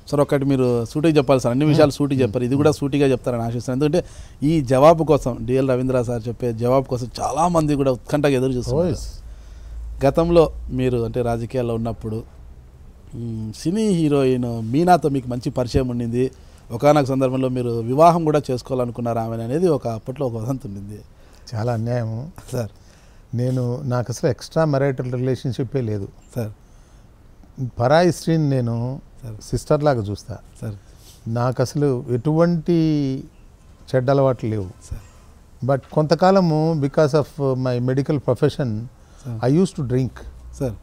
Sir ఒకటి మీరు సూటిగా చెప్పాలి సార్, అన్ని విషయాలు సూటిగా చెప్పారు, ఇది కూడా సూటిగా చెప్తారని ఆశిస్తాను. ఎందుకంటే ఈ జవాబు కోసం డిఎల్ రవీంద్ర సార్ చెప్పే జవాబు కోసం చాలామంది కూడా ఉత్కంఠగా ఎదురు చూస్తున్నారు. గతంలో మీరు అంటే రాజకీయాల్లో ఉన్నప్పుడు సినీ హీరోయిన్ మీనాతో మీకు మంచి పరిచయం ఉండింది, ఒకానొక సందర్భంలో మీరు వివాహం కూడా చేసుకోవాలనుకున్నారు ఆమె అనేది అప్పట్లో ఒక వదంతి ఉండింది. చాలా అన్యాయము సార్. నాకు అసలు ఎక్స్ట్రా మ్యారిటల్ రిలేషన్షిప్పే లేదు సార్. పరాయి స్త్రీని నేను సిస్టర్ లాగా చూస్తా సార్. నాకు అసలు ఎటువంటి చెడ్డ అలవాట్లు లేవు. సార్. బట్ కొంతకాలము because of my medical profession I use to drink. Sir.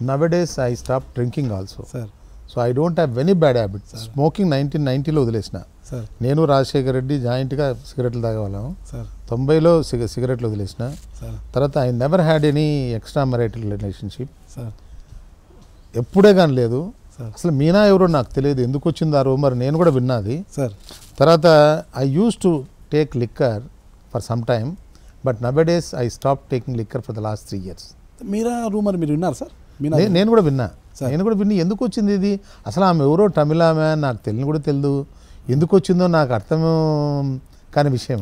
Nowadays I stop drinking also. Sir. So I don't have any bad habit. Smoking 1990లో వదిలేసిన. సార్. నేను రాజశేఖర్ రెడ్డి జాయింట్గా సిగరెట్లు తాగేవాళ్ళం. సార్. 90లో సిగరెట్లు వదిలేసిన. సార్. తర్వాత I never had any extra marital relationship. Sir. ఎప్పుడే కానీ లేదు. సార్. అసలు మీనా ఎవరో నాకు తెలియదు, ఎందుకు వచ్చింది ఆ రూమర్ నేను కూడా విన్నది. సార్. తర్వాత I use to take liquor for some time, but నవడేస్ I stop taking liquor for the last 3 years. Meera rumour మీరు విన్నారు సార్? నేను కూడా విన్నా. ఎందుకు వచ్చింది ఇది, అసలు ఆమె ఎవరో తమిళ ఆమె నాకు తెలియని కూడా తెలియదు, ఎందుకు వచ్చిందో నాకు అర్థం కాని విషయం.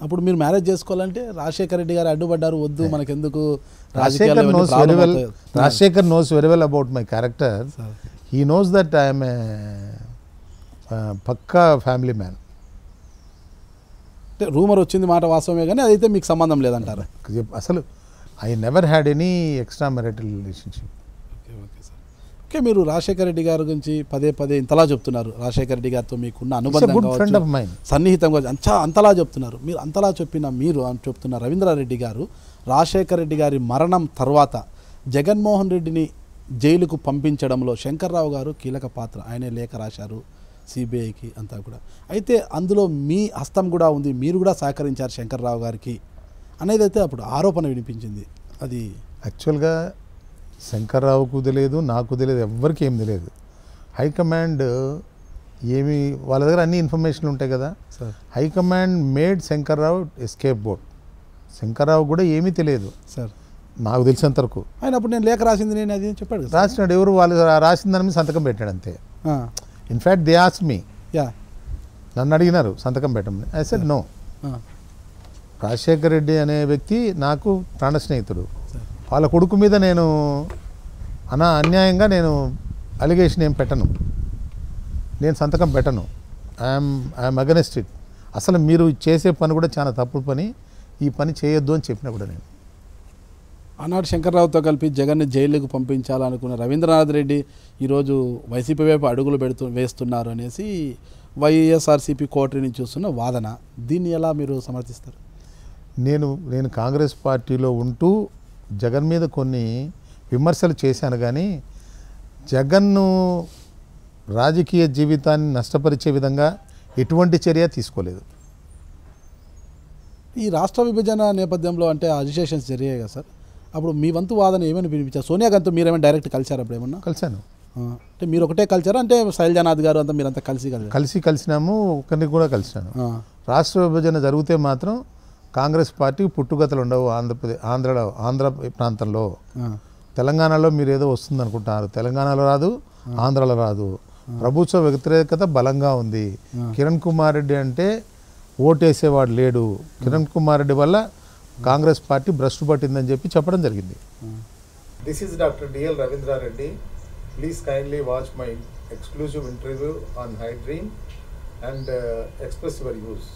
అప్పుడు మీరు మ్యారేజ్ చేసుకోవాలంటే రాజశేఖర్ రెడ్డి గారు అడ్డుపడ్డారు, వద్దు మనకెందుకు. Rajasekhar knows very well about my character. He knows that I'm a పక్కా ఫ్యామిలీ మ్యాన్. అంటే రూమర్ వచ్చింది మాట వాస్తవమే, కానీ అదైతే మీకు సంబంధం లేదంటారు. అసలు I never had any extra marital relationship. Okay sir. Okay, మీరు రాజశేఖర్ రెడ్డి గారి గురించి పదే పదే ఇంతలా చెప్తున్నారు, రాజశేఖర్ రెడ్డి గారితో మీకున్న అనుబంధం సన్నిహితంగా అంతలా చెప్తున్నారు. మీరు అంతలా చెప్తున్న రవీంద్రారెడ్డి గారు రాజశేఖర్ రెడ్డి గారి మరణం తర్వాత జగన్మోహన్ రెడ్డిని జైలుకు పంపించడంలో శంకర్రావు గారు కీలక పాత్ర, ఆయనే లేఖ రాశారు సిబిఐకి అంతా కూడా. అయితే అందులో మీ హస్తం కూడా ఉంది, మీరు కూడా సహకరించారు శంకర్రావు గారికి అనేది అయితే అప్పుడు ఆరోపణ వినిపించింది. అది యాక్చువల్గా శంకర్రావుకు తెలియదు, నాకు తెలియదు, ఎవ్వరికి ఏం తెలియదు. హైకమాండ్ ఏమి వాళ్ళ దగ్గర అన్ని ఇన్ఫర్మేషన్లు ఉంటాయి కదా. High command made Shankar Rao escape board. Shankar Rao కూడా ఏమీ తెలియదు సార్ నాకు తెలిసినంత వరకు. ఆయన అప్పుడు నేను లేఖ రాసింది నేను అది చెప్పాడు, రాసినాడు. ఎవరు వాళ్ళు రాసిన దాని మీద సంతకం పెట్టాడు అంతే. ఇన్ఫ్యాక్ట్ దే ఆస్క్డ్ మీ, నన్ను అడిగినారు సంతకం పెట్టమని. I said no. Rajasekhar Reddy అనే వ్యక్తి నాకు ప్రాణ స్నేహితుడు. వాళ్ళ కొడుకు మీద నేను అన్యాయంగా నేను అలిగేషన్ ఏం పెట్టను, నేను సంతకం పెట్టను. I'm against it. అసలు మీరు చేసే పని కూడా చాలా తప్పుడు పని, ఈ పని చేయొద్దు అని చెప్పినా కూడా నేను. ఆనాడు శంకర్రావుతో కలిపి జగన్ని జైలుకు పంపించాలనుకున్న రవీంద్రనాథ్ రెడ్డి ఈరోజు వైసీపీ వైపు అడుగులు వేస్తున్నారు అనేసి వైఎస్ఆర్సీపీ కోటరీ నుంచి చూస్తున్న వాదన. దీన్ని ఎలా మీరు సమర్థిస్తారు? నేను కాంగ్రెస్ పార్టీలో ఉంటూ జగన్ మీద కొన్ని విమర్శలు చేశాను, కానీ జగన్ను రాజకీయ జీవితాన్ని నష్టపరిచే విధంగా ఎటువంటి చర్య తీసుకోలేదు. ఈ రాష్ట్ర విభజన నేపథ్యంలో అంటే అజిటేషన్స్ జరిగాయి కదా సార్, అప్పుడు మీ వంతు వాదన ఏమైనా వినిపించారు? సోనియా గారితో మీరేమైనా డైరెక్ట్ కలిసారు అప్పుడు? ఏమన్నా కలిశాను. అంటే మీరు ఒకటే కలిసారా, అంటే శైలజానాథ్ గారు అంతా మీరంతా కలిసినాము. ఒకరిని కూడా కలిసినాను. రాష్ట్ర విభజన జరిగితే మాత్రం కాంగ్రెస్ పార్టీకి పుట్టుగతలు ఉండవు. ఆంధ్ర ప్రాంతంలో, తెలంగాణలో మీరు ఏదో వస్తుంది అనుకుంటున్నారు, తెలంగాణలో రాదు, ఆంధ్రలో రాదు. ప్రభుత్వ వ్యతిరేకత బలంగా ఉంది. కిరణ్ కుమార్ రెడ్డి అంటే ఓటేసేవాడు లేడు. కిరణ్ కుమార్ రెడ్డి వల్ల కాంగ్రెస్ పార్టీ భ్రష్టు పట్టిందని చెప్పడం జరిగింది. This is doctor DL Ravindra Reddy. Please kindly watch my exclusive interview on high dream and express your views.